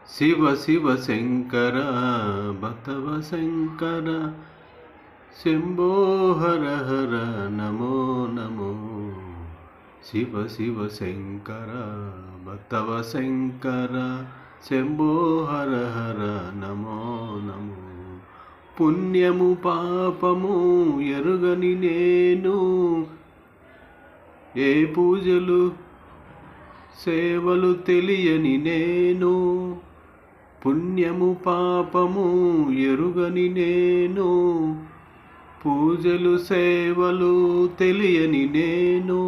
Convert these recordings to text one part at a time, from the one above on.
శివ శివ శంకర భక్తవ శంకర శంభో హర హర నమో నమో. శివ శివ శంకర భక్తవ శంకర శంభో హర హర నమో నమో. పుణ్యము పాపము ఎరుగని నేను, ఏ పూజలు సేవలు తెలియని నేను, పుణ్యము పాపము ఎరుగని నేను, పూజలు సేవలు తెలియని నేను,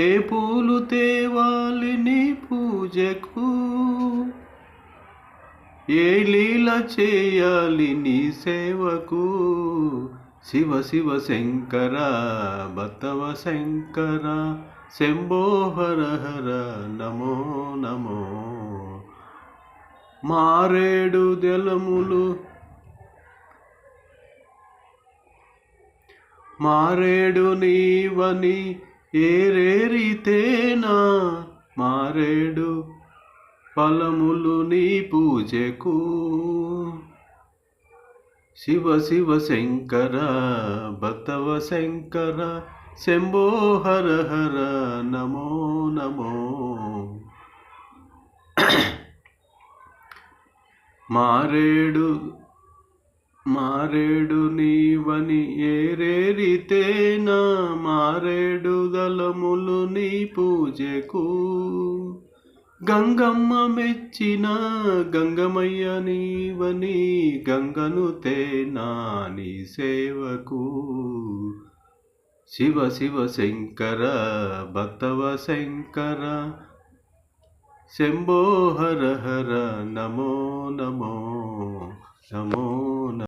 ఏ పూలు తేవాలి నీ పూజకు, ఏ లీల చేయాలి నీ సేవకు. శివ శివ శంకర భక్తవ శంకర శంభో హర హర నమో నమో. మారేడు దళములు మారేడు నీవని ఏరేరితేనా, మారేడు ఫలములు నీ పూజకు. శివ శివ శంకర భక్తవ శంకర శంభో హర హర నమో నమో. మారేడు నీవని ఏరేరితేనా, మారేడు దళములు నీ పూజకు. గంగమ్మ మెచ్చిన గంగమయ్య నీవని, గంగను తేనా నీ సేవకు. శివ శివ శంకర భక్తవ శంకర శంభో హర హర నమో నమో నమో.